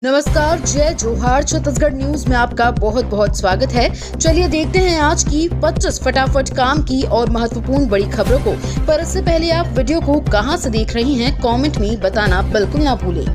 नमस्कार, जय जोहार। छत्तीसगढ़ न्यूज में आपका बहुत बहुत स्वागत है। चलिए देखते हैं आज की 25 फटाफट काम की और महत्वपूर्ण बड़ी खबरों को। पर इससे पहले आप वीडियो को कहां से देख रही हैं, कमेंट में बताना बिल्कुल ना भूलें।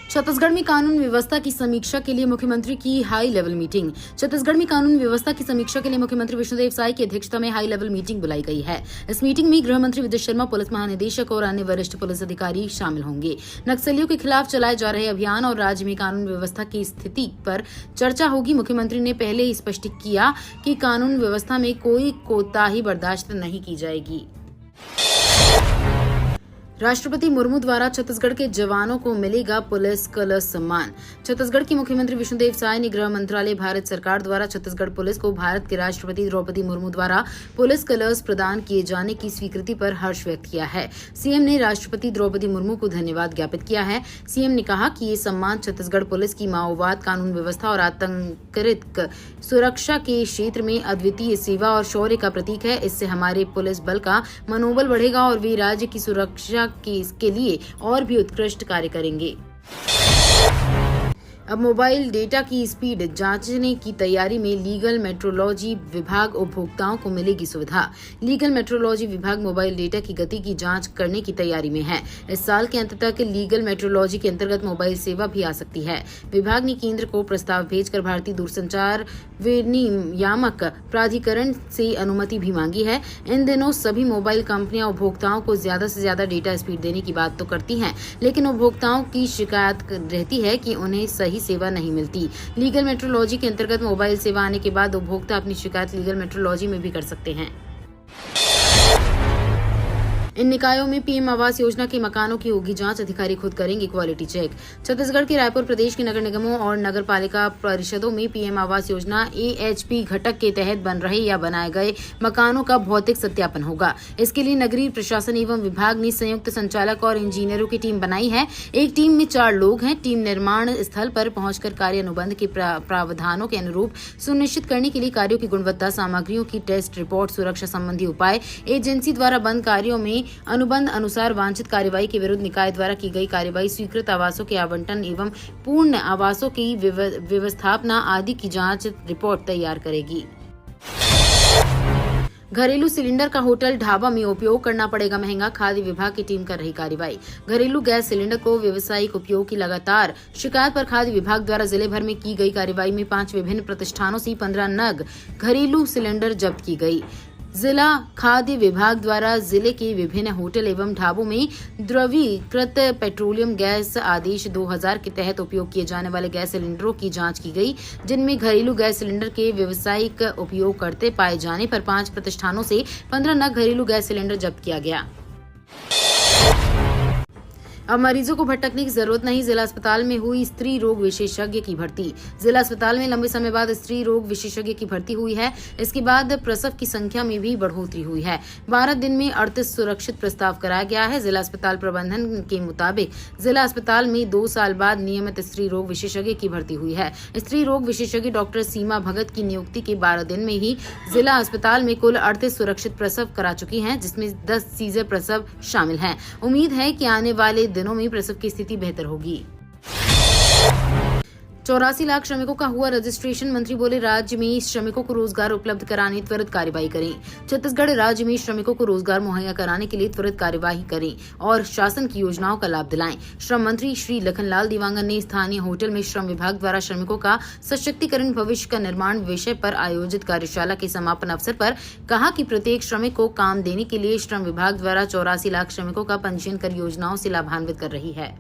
छत्तीसगढ़ में कानून व्यवस्था की समीक्षा के लिए मुख्यमंत्री की हाई लेवल मीटिंग। छत्तीसगढ़ में कानून व्यवस्था की समीक्षा के लिए मुख्यमंत्री विष्णुदेव साय की अध्यक्षता में हाई लेवल मीटिंग बुलाई गई है। इस मीटिंग में गृह मंत्री विजय शर्मा, पुलिस महानिदेशक और अन्य वरिष्ठ पुलिस अधिकारी शामिल होंगे। नक्सलियों के खिलाफ चलाए जा रहे अभियान और राज्य में कानून व्यवस्था की स्थिति पर चर्चा होगी। मुख्यमंत्री ने पहले ही स्पष्ट किया कि कानून व्यवस्था में कोई कोताही बर्दाश्त नहीं की जाएगी। राष्ट्रपति मुर्मू द्वारा छत्तीसगढ़ के जवानों को मिलेगा पुलिस कलश सम्मान। छत्तीसगढ़ के मुख्यमंत्री विष्णुदेव साय ने गृह मंत्रालय भारत सरकार द्वारा छत्तीसगढ़ पुलिस को भारत के राष्ट्रपति द्रौपदी मुर्मू द्वारा पुलिस कलश प्रदान किए जाने की स्वीकृति पर हर्ष व्यक्त किया है। सीएम ने राष्ट्रपति द्रौपदी मुर्मू को धन्यवाद ज्ञापित किया है। सीएम ने कहा कि ये सम्मान छत्तीसगढ़ पुलिस की माओवाद, कानून व्यवस्था और आतंरिक सुरक्षा के क्षेत्र में अद्वितीय सेवा और शौर्य का प्रतीक है। इससे हमारे पुलिस बल का मनोबल बढ़ेगा और वे राज्य की सुरक्षा के लिए और भी उत्कृष्ट कार्य करेंगे। अब मोबाइल डेटा की स्पीड जांचने की तैयारी में लीगल मेट्रोलॉजी विभाग उपभोक्ताओं को मिलेगी सुविधा। लीगल मेट्रोलॉजी विभाग मोबाइल डेटा की गति की जांच करने की तैयारी में है। इस साल के अंत तक लीगल मेट्रोलॉजी के अंतर्गत मोबाइल सेवा भी आ सकती है। विभाग ने केंद्र को प्रस्ताव भेजकर भारतीय दूरसंचार विनियामक प्राधिकरण से अनुमति भी मांगी है। इन दिनों सभी मोबाइल कंपनियां उपभोक्ताओं को ज्यादा से ज्यादा डेटा स्पीड देने की बात तो करती हैं, लेकिन उपभोक्ताओं की शिकायत रहती है कि उन्हें सही सेवा नहीं मिलती। लीगल मेट्रोलॉजी के अंतर्गत मोबाइल सेवा आने के बाद उपभोक्ता अपनी शिकायत लीगल मेट्रोलॉजी में भी कर सकते हैं। इन निकायों में पीएम आवास योजना के मकानों की होगी जांच, अधिकारी खुद करेंगे क्वालिटी चेक। छत्तीसगढ़ के रायपुर प्रदेश के नगर निगमों और नगर पालिका परिषदों में पीएम आवास योजना एएचपी घटक के तहत बन रहे या बनाए गए मकानों का भौतिक सत्यापन होगा। इसके लिए नगरीय प्रशासन एवं विभाग ने संयुक्त संचालक और इंजीनियरों की टीम बनाई है। एक टीम में 4 लोग हैं। टीम निर्माण स्थल पर पहुंचकर कार्य अनुबंध के प्रावधानों के अनुरूप सुनिश्चित करने के लिए कार्यों की गुणवत्ता, सामग्रियों की टेस्ट रिपोर्ट, सुरक्षा संबंधी उपाय, एजेंसी द्वारा बंद कार्यों में अनुबंध अनुसार वांछित कार्यवाही के विरुद्ध निकाय द्वारा की गई कार्यवाही, स्वीकृत आवासों के आवंटन एवं पूर्ण आवासों की व्यवस्थापना आदि की जांच रिपोर्ट तैयार करेगी। घरेलू सिलेंडर का होटल ढाबा में उपयोग करना पड़ेगा महंगा, खाद्य विभाग की टीम कर रही कार्रवाई। घरेलू गैस सिलेंडर को व्यावसायिक उपयोग की लगातार शिकायत पर खाद्य विभाग द्वारा जिले भर में की गई कार्रवाई में 5 विभिन्न प्रतिष्ठानों से 15 नग घरेलू सिलेंडर जब्त की गई। जिला खाद्य विभाग द्वारा जिले के विभिन्न होटल एवं ढाबों में द्रवीकृत पेट्रोलियम गैस आदेश 2000 के तहत उपयोग किए जाने वाले गैस सिलेंडरों की जांच की गई, जिनमें घरेलू गैस सिलेंडर के व्यावसायिक उपयोग करते पाए जाने पर 5 प्रतिष्ठानों से 15 नग घरेलू गैस सिलेंडर जब्त किया गया। अब मरीजों को भटकने की जरूरत नहीं, जिला अस्पताल में हुई स्त्री रोग विशेषज्ञ की भर्ती। जिला अस्पताल में लंबे समय बाद स्त्री रोग विशेषज्ञ की भर्ती हुई है। इसके बाद प्रसव की संख्या में भी बढ़ोतरी हुई है। 12 दिन में 38 सुरक्षित प्रस्ताव कराया गया है। जिला अस्पताल प्रबंधन के मुताबिक जिला अस्पताल में 2 साल बाद नियमित स्त्री रोग विशेषज्ञ की भर्ती हुई है। स्त्री रोग विशेषज्ञ डॉक्टर सीमा भगत की नियुक्ति के 12 दिन में ही जिला अस्पताल में कुल 38 सुरक्षित प्रसव करा चुकी हैं, जिसमें 10 सीजर प्रसव शामिल हैं। उम्मीद है कि आने वाले दिनों में प्रसव की स्थिति बेहतर होगी। 84 लाख श्रमिकों का हुआ रजिस्ट्रेशन। मंत्री बोले, राज्य में श्रमिकों को रोजगार उपलब्ध कराने त्वरित कार्यवाही करें। छत्तीसगढ़ राज्य में श्रमिकों को रोजगार मुहैया कराने के लिए त्वरित कार्यवाही करें और शासन की योजनाओं का लाभ दिलाएं। श्रम मंत्री श्री लखनलाल देवांगन ने स्थानीय होटल में श्रम विभाग द्वारा श्रमिकों का सशक्तिकरण, भविष्य का निर्माण विषय पर आयोजित कार्यशाला के समापन अवसर पर कहा कि प्रत्येक श्रमिक को काम देने के लिए श्रम विभाग द्वारा 84 लाख श्रमिकों का पंजीयन कर योजनाओं से लाभान्वित कर रही है।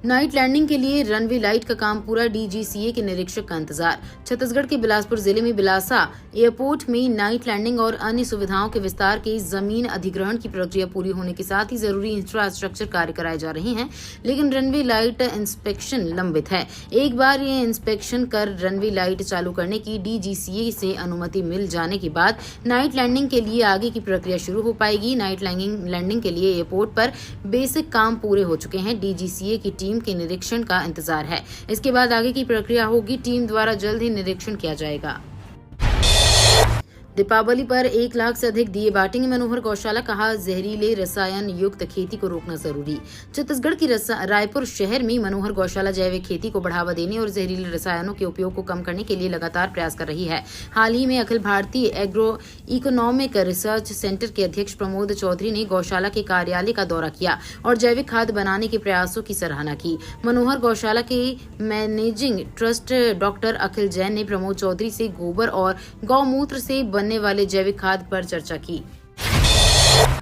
नाइट लैंडिंग के लिए रनवे लाइट का काम पूरा, डीजीसीए के निरीक्षक का इंतजार। छत्तीसगढ़ के बिलासपुर जिले में बिलासा एयरपोर्ट में नाइट लैंडिंग और अन्य सुविधाओं के विस्तार के जमीन अधिग्रहण की प्रक्रिया पूरी होने के साथ ही जरूरी इंफ्रास्ट्रक्चर कार्य कराए जा रहे हैं, लेकिन रनवे लाइट इंस्पेक्शन लंबित है। एक बार ये इंस्पेक्शन कर रनवे लाइट चालू करने की डीजीसीए से अनुमति मिल जाने के बाद नाइट लैंडिंग के लिए आगे की प्रक्रिया शुरू हो पाएगी। नाइट लैंडिंग के लिए एयरपोर्ट पर बेसिक काम पूरे हो चुके हैं। डीजीसीए की टीम के निरीक्षण का इंतजार है। इसके बाद आगे की प्रक्रिया होगी। टीम द्वारा जल्द ही निरीक्षण किया जाएगा। दीपावली पर 1 लाख से अधिक दिए बांटेंगे मनोहर गौशाला, कहा जहरीले रसायन युक्त खेती को रोकना जरूरी। छत्तीसगढ़ की रायपुर शहर में मनोहर गौशाला जैविक खेती को बढ़ावा देने और जहरीले रसायनों के उपयोग को कम करने के लिए लगातार प्रयास कर रही है। हाल ही में Akhil Bharatiya agro economic research centre के अध्यक्ष प्रमोद चौधरी ने गौशाला के कार्यालय का दौरा किया और जैविक खाद बनाने के प्रयासों की सराहना की। मनोहर गौशाला के मैनेजिंग ट्रस्ट डॉक्टर अखिल जैन ने प्रमोद चौधरी से गोबर और गौमूत्र से बनने वाले जैविक खाद पर चर्चा की।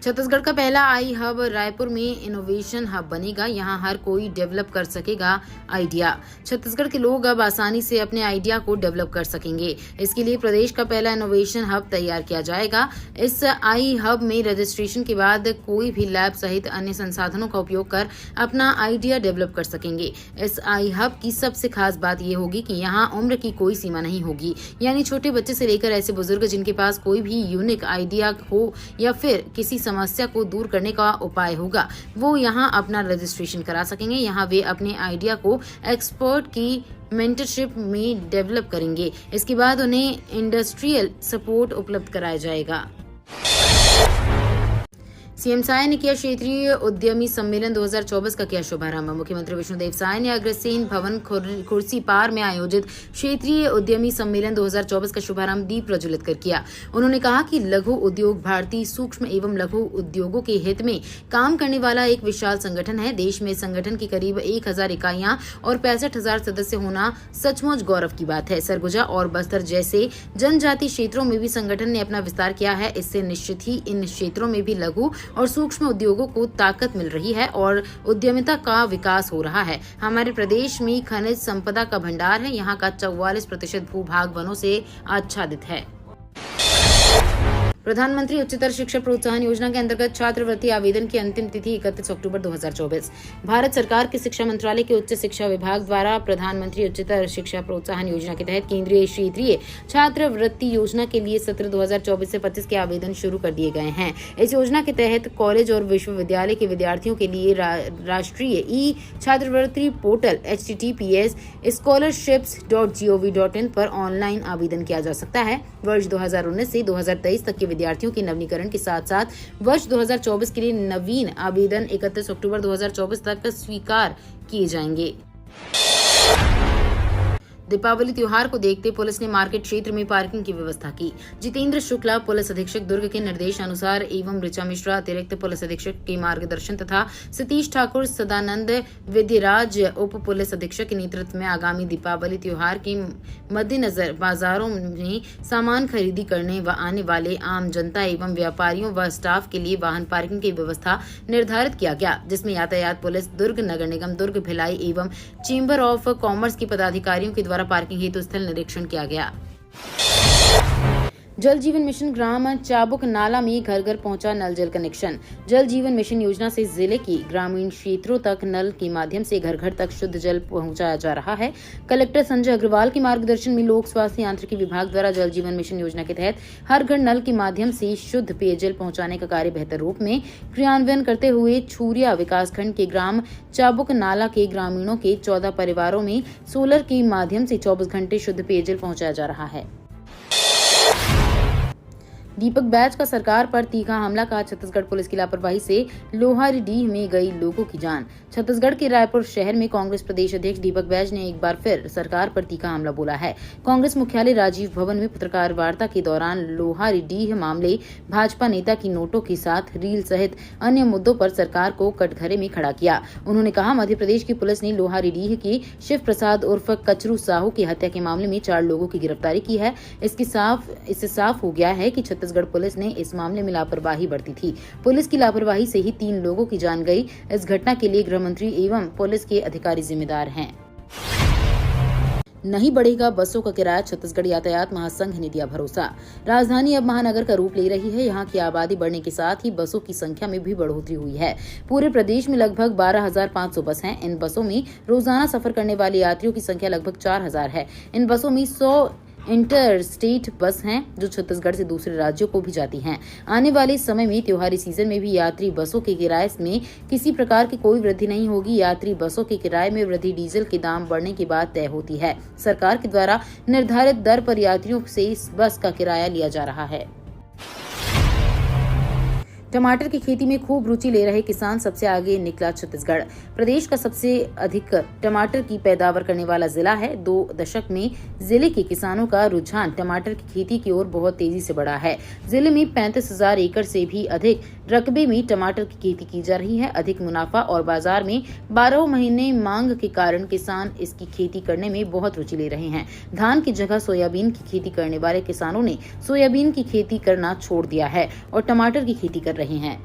छत्तीसगढ़ का पहला आई हब रायपुर में इनोवेशन हब बनेगा। यहां हर कोई डेवलप कर सकेगा आइडिया। छत्तीसगढ़ के लोग अब आसानी से अपने आइडिया को डेवलप कर सकेंगे। इसके लिए प्रदेश का पहला इनोवेशन हब तैयार किया जाएगा। इस आई हब में रजिस्ट्रेशन के बाद कोई भी लैब सहित अन्य संसाधनों का उपयोग कर अपना आइडिया डेवलप कर सकेंगे। इस आई हब की सबसे खास बात यह होगी कि यहाँ उम्र की कोई सीमा नहीं होगी, यानी छोटे बच्चे से लेकर ऐसे बुजुर्ग जिनके पास कोई भी यूनिक आइडिया हो या फिर किसी समस्या को दूर करने का उपाय होगा, वो यहाँ अपना रजिस्ट्रेशन करा सकेंगे। यहाँ वे अपने आइडिया को एक्सपर्ट की मेंटरशिप में डेवलप करेंगे। इसके बाद उन्हें इंडस्ट्रियल सपोर्ट उपलब्ध कराया जाएगा। सीएम साय ने किया क्षेत्रीय उद्यमी सम्मेलन 2024 का किया शुभारंभ। मुख्यमंत्री विष्णुदेव साय ने अग्रसेन भवन खुर्सीपार में आयोजित क्षेत्रीय उद्यमी सम्मेलन 2024 का शुभारंभ दीप प्रज्वलित कर किया। उन्होंने कहा कि लघु उद्योग भारतीय सूक्ष्म एवं लघु उद्योगों के हित में काम करने वाला एक विशाल संगठन है। देश में संगठन की करीब 1000 इकाइयां और 65,000 सदस्य होना सचमुच गौरव की बात है। सरगुजा और बस्तर जैसे जनजातीय क्षेत्रों में भी संगठन ने अपना विस्तार किया है। इससे निश्चित ही इन क्षेत्रों में भी लघु और सूक्ष्म उद्योगों को ताकत मिल रही है और उद्यमिता का विकास हो रहा है। हमारे प्रदेश में खनिज संपदा का भंडार है। यहाँ का 44% भूभाग वनों से आच्छादित है। प्रधानमंत्री उच्चतर शिक्षा प्रोत्साहन योजना के अंतर्गत छात्रवृत्ति आवेदन की अंतिम तिथि 31 अक्टूबर 2024। भारत सरकार के शिक्षा मंत्रालय के उच्च शिक्षा विभाग द्वारा प्रधानमंत्री उच्चतर शिक्षा प्रोत्साहन योजना के तहत केंद्रीय क्षेत्रीय छात्रवृत्ति योजना के लिए सत्र 2024 से 25 के आवेदन शुरू कर दिए गए हैं। इस योजना के तहत कॉलेज और विश्वविद्यालय के विद्यार्थियों के लिए राष्ट्रीय ई छात्रवृत्ति पोर्टल https://scholarships.gov.in पर ऑनलाइन आवेदन किया जा सकता है। वर्ष 2019 से 2023 तक के विद्यार्थियों के नवीनीकरण के साथ साथ वर्ष 2024 के लिए नवीन आवेदन 31 अक्टूबर 2024 तक स्वीकार किए जाएंगे। दीपावली त्योहार को देखते पुलिस ने मार्केट क्षेत्र में पार्किंग की व्यवस्था की। जितेंद्र शुक्ला पुलिस अधीक्षक दुर्ग के निर्देश अनुसार एवं ऋचा मिश्रा अतिरिक्त पुलिस अधीक्षक के मार्गदर्शन तथा सतीश ठाकुर सदानंद विद्यराज उप पुलिस अधीक्षक के नेतृत्व में आगामी दीपावली त्योहार के मद्देनजर बाजारों में सामान खरीदी करने व आने वाले आम जनता एवं व्यापारियों व स्टाफ के लिए वाहन पार्किंग की व्यवस्था निर्धारित किया गया, जिसमें यातायात पुलिस, दुर्ग नगर निगम, दुर्ग भिलाई एवं चेंबर ऑफ कॉमर्स के पदाधिकारियों के द्वारा पार्किंग हेतु स्थल निरीक्षण किया गया। जल जीवन मिशन ग्राम चाबुक नाला में घर घर पहुंचा नल जल कनेक्शन। जल जीवन मिशन योजना से जिले की ग्रामीण क्षेत्रों तक नल के माध्यम से घर घर तक शुद्ध जल पहुंचाया जा रहा है। कलेक्टर संजय अग्रवाल के मार्गदर्शन में लोक स्वास्थ्य यांत्रिकी विभाग द्वारा जल जीवन मिशन योजना के तहत हर घर नल के माध्यम से शुद्ध पेयजल पहुंचाने का कार्य बेहतर रूप में क्रियान्वयन करते हुए छुरिया विकासखंड के ग्राम चाबुक नाला के ग्रामीणों के 14 परिवारों में सोलर के माध्यम से 24 घंटे शुद्ध पेयजल पहुंचाया जा रहा है। दीपक बैज का सरकार पर तीखा हमला, कहा छत्तीसगढ़ पुलिस की लापरवाही से लोहारीडीह में गई लोगों की जान। छत्तीसगढ़ के रायपुर शहर में कांग्रेस प्रदेश अध्यक्ष दीपक बैज ने एक बार फिर सरकार पर तीखा हमला बोला है। कांग्रेस मुख्यालय राजीव भवन में पत्रकार वार्ता के दौरान लोहारीडीह मामले, भाजपा नेता की नोटों के साथ रील सहित अन्य मुद्दों पर सरकार को कटघरे में खड़ा किया। उन्होंने कहा, मध्य प्रदेश की पुलिस ने लोहारीडीह की शिव प्रसाद उर्फ कचरू साहू की हत्या के मामले में 4 लोगों की गिरफ्तारी की है। इससे साफ हो गया है कि छत्तीसगढ़ पुलिस ने इस मामले में लापरवाही बरती थी। पुलिस की लापरवाही से ही 3 लोगों की जान गई। इस घटना के लिए गृह मंत्री एवं पुलिस के अधिकारी जिम्मेदार हैं। नहीं बढ़ेगा बसों का किराया, छत्तीसगढ़ यातायात महासंघ ने दिया भरोसा। राजधानी अब महानगर का रूप ले रही है। यहाँ की आबादी बढ़ने के साथ ही बसों की संख्या में भी बढ़ोतरी हुई है। पूरे प्रदेश में लगभग 12,500 बस हैं। इन बसों में रोजाना सफर करने वाले यात्रियों की संख्या लगभग 4,000 है। इन बसों में 100 इंटर स्टेट बस हैं जो छत्तीसगढ़ से दूसरे राज्यों को भी जाती हैं। आने वाले समय में त्योहारी सीजन में भी यात्री बसों के किराए में किसी प्रकार की कोई वृद्धि नहीं होगी। यात्री बसों के किराए में वृद्धि डीजल के दाम बढ़ने के बाद तय होती है। सरकार के द्वारा निर्धारित दर पर यात्रियों से इस बस का किराया लिया जा रहा है। टमाटर की खेती में खूब रुचि ले रहे किसान सबसे आगे निकला छत्तीसगढ़। प्रदेश का सबसे अधिक टमाटर की पैदावार करने वाला जिला है। 2 दशक में जिले के किसानों का रुझान टमाटर की खेती की ओर बहुत तेजी से बढ़ा है। जिले में 35,000 एकड़ से भी अधिक रकबे में टमाटर की खेती की जा रही है। अधिक मुनाफा और बाजार में 12 महीने मांग के कारण किसान इसकी खेती करने में बहुत रुचि ले रहे हैं। धान की जगह सोयाबीन की खेती करने वाले किसानों ने सोयाबीन की खेती करना छोड़ दिया है और टमाटर की खेती कर रहे हैं।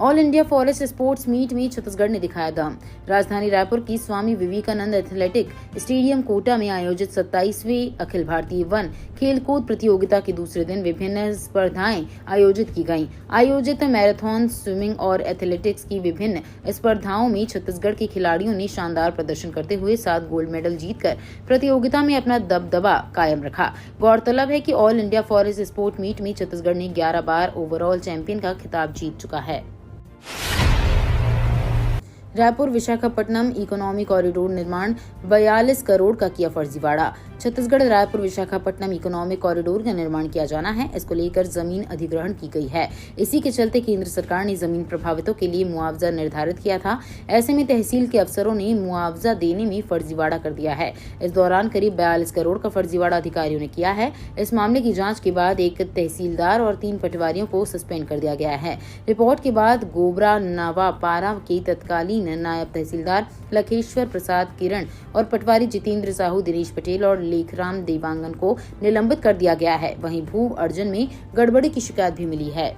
All India forest sports meet में छत्तीसगढ़ ने दिखाया दम। राजधानी रायपुर की स्वामी विवेकानंद एथलेटिक स्टेडियम कोटा में आयोजित 27वीं अखिल भारतीय वन खेलकूद प्रतियोगिता के दूसरे दिन विभिन्न स्पर्धाएं आयोजित की गईं। आयोजित मैराथन, स्विमिंग और एथलेटिक्स की विभिन्न स्पर्धाओं में छत्तीसगढ़ के खिलाड़ियों ने शानदार प्रदर्शन करते हुए 7 गोल्ड मेडल जीतकर प्रतियोगिता में अपना दबदबा कायम रखा। गौरतलब है कि all India forest sport meet में छत्तीसगढ़ ने 11 बार ओवरऑल चैंपियन का खिताब जीत चुका है। रायपुर विशाखापट्टनम इकोनॉमी कॉरिडोर निर्माण 42 करोड़ का किया फर्जीवाड़ा। छत्तीसगढ़ रायपुर विशाखापट्टनम इकोनॉमिक कॉरिडोर का निर्माण किया जाना है। इसको लेकर जमीन अधिग्रहण की गई है। इसी के चलते केंद्र सरकार ने जमीन प्रभावितों के लिए मुआवजा निर्धारित किया था। ऐसे में तहसील के अफसरों ने मुआवजा देने में फर्जीवाड़ा कर दिया है। इस दौरान करीब 42 करोड़ का फर्जीवाड़ा अधिकारियों ने किया है। इस मामले की जाँच के बाद एक तहसीलदार और 3 पटवारियों को सस्पेंड कर दिया गया है। रिपोर्ट के बाद गोबरा नवापारा के तत्कालीन नायब तहसीलदार लखेश्वर प्रसाद किरण और पटवारी जितेंद्र साहू, दिनेश पटेल और लेखराम देवांगन को निलंबित कर दिया गया है। वहीं भू अर्जन में गड़बड़ी की शिकायत भी मिली है।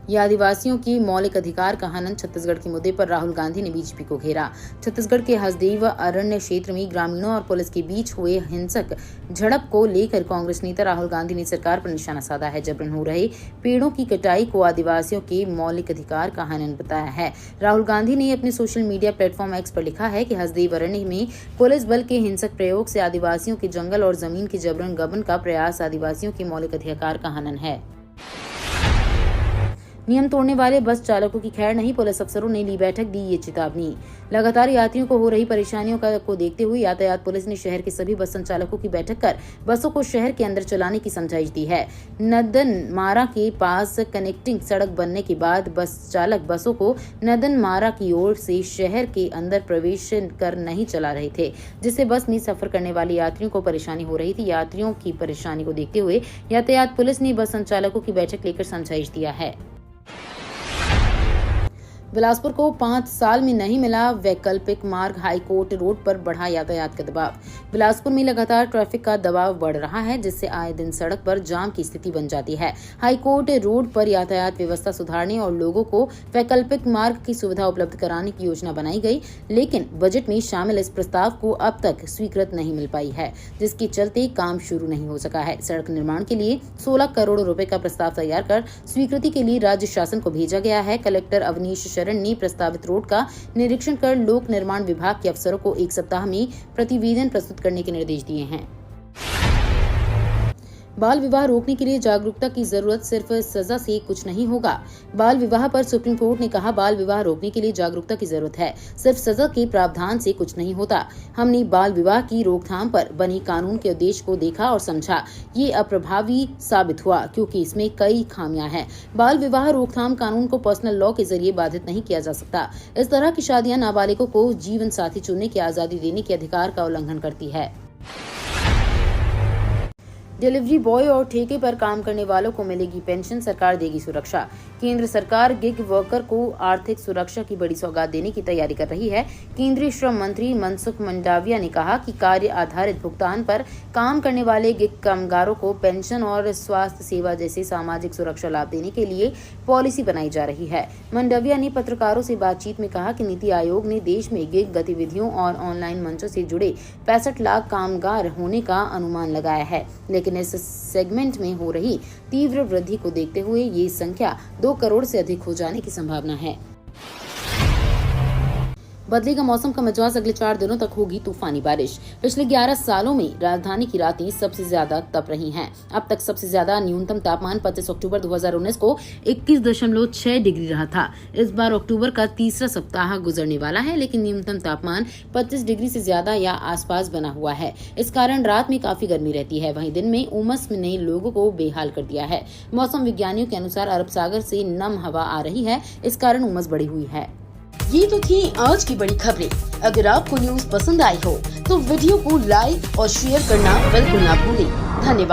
ये आदिवासियों की मौलिक अधिकार का हनन छत्तीसगढ़ के मुद्दे पर राहुल गांधी ने बीजेपी को घेरा। छत्तीसगढ़ के हसदेव अरण्य क्षेत्र में ग्रामीणों और पुलिस के बीच हुए हिंसक झड़प को लेकर कांग्रेस नेता राहुल गांधी ने सरकार पर निशाना साधा है। जबरन हो रहे पेड़ों की कटाई को आदिवासियों के मौलिक अधिकार का हनन बताया है। राहुल गांधी ने अपने सोशल मीडिया प्लेटफॉर्म एक्स पर लिखा है कि हसदेव अरण्य में पुलिस बल के हिंसक प्रयोग से आदिवासियों के जंगल और जमीन के जबरन गबन का प्रयास आदिवासियों के मौलिक अधिकार का हनन है। नियम तोड़ने वाले बस चालकों की खैर नहीं, पुलिस अफसरों ने ली बैठक, दी ये चेतावनी। लगातार यात्रियों को हो रही परेशानियों को देखते हुए यातायात पुलिस ने शहर के सभी बस संचालकों की बैठक कर बसों को शहर के अंदर चलाने की समझाइश दी है। नदनमारा के पास कनेक्टिंग सड़क बनने के बाद बस चालक बसों को नदनमारा की ओर से शहर के अंदर प्रवेश कर नहीं चला रहे थे, जिससे बस में सफर करने वाले यात्रियों को परेशानी हो रही थी। यात्रियों की परेशानी को देखते हुए यातायात पुलिस ने बस संचालकों की बैठक लेकर समझाइश दिया है। बिलासपुर को 5 साल में नहीं मिला वैकल्पिक मार्ग, हाईकोर्ट रोड पर बढ़ा यातायात का दबाव। बिलासपुर में लगातार ट्रैफिक का दबाव बढ़ रहा है, जिससे आए दिन सड़क पर जाम की स्थिति बन जाती है। हाईकोर्ट रोड पर यातायात व्यवस्था सुधारने और लोगों को वैकल्पिक मार्ग की सुविधा उपलब्ध कराने की योजना बनाई गई, लेकिन बजट में शामिल इस प्रस्ताव को अब तक स्वीकृत नहीं मिल पाई है, जिसके चलते काम शुरू नहीं हो सका है। सड़क निर्माण के लिए 16 करोड़ रुपए का प्रस्ताव तैयार कर स्वीकृति के लिए राज्य शासन को भेजा गया है। कलेक्टर अवनीश ने प्रस्तावित रोड का निरीक्षण कर लोक निर्माण विभाग के अफसरों को 1 सप्ताह में प्रतिवेदन प्रस्तुत करने के निर्देश दिए हैं। बाल विवाह रोकने के लिए जागरूकता की जरूरत, सिर्फ सजा से कुछ नहीं होगा। बाल विवाह पर सुप्रीम कोर्ट ने कहा, बाल विवाह रोकने के लिए जागरूकता की जरूरत है, सिर्फ सजा के प्रावधान से कुछ नहीं होता। हमने बाल विवाह की रोकथाम पर बने कानून के उद्देश्य को देखा और समझा। ये अप्रभावी साबित हुआ क्योंकि इसमें कई खामियां हैं। बाल विवाह रोकथाम कानून को पर्सनल लॉ के जरिए बाधित नहीं किया जा सकता। इस तरह की शादियां नाबालिगों को जीवन साथी चुनने की आजादी देने के अधिकार का उल्लंघन करती है। डिलीवरी बॉय और ठेके पर काम करने वालों को मिलेगी पेंशन, सरकार देगी सुरक्षा। केंद्र सरकार गिग वर्कर को आर्थिक सुरक्षा की बड़ी सौगात देने की तैयारी कर रही है। केंद्रीय श्रम मंत्री मनसुख मंडाविया ने कहा कि कार्य आधारित भुगतान पर काम करने वाले गिग कामगारों को पेंशन और स्वास्थ्य सेवा जैसे सामाजिक सुरक्षा लाभ देने के लिए पॉलिसी बनाई जा रही है। मंडाविया ने पत्रकारों से बातचीत में कहा कि नीति आयोग ने देश में गिग गतिविधियों और ऑनलाइन मंचों से जुड़े 65 लाख कामगार होने का अनुमान लगाया है, लेकिन इस सेगमेंट में हो रही तीव्र वृद्धि को देखते हुए ये संख्या 2 करोड़ से अधिक हो जाने की संभावना है। बदलेगा मौसम का मिजाज, अगले 4 दिनों तक होगी तूफानी बारिश। पिछले 11 सालों में राजधानी की रातें सबसे ज्यादा तप रही हैं। अब तक सबसे ज्यादा न्यूनतम तापमान 25 अक्टूबर 2019 को 21.6 डिग्री रहा था। इस बार अक्टूबर का तीसरा सप्ताह गुजरने वाला है, लेकिन न्यूनतम तापमान 25 डिग्री से ज्यादा या आसपास बना हुआ है। इस कारण रात में काफी गर्मी रहती है, वहीं दिन में उमस ने लोगों को बेहाल कर दिया है। मौसम विज्ञानियों के अनुसार अरब सागर से नम हवा आ रही है, इस कारण उमस बढ़ी हुई है। ये तो थी आज की बड़ी खबरें। अगर आपको न्यूज पसंद आई हो तो वीडियो को लाइक और शेयर करना बिल्कुल ना भूलें। धन्यवाद।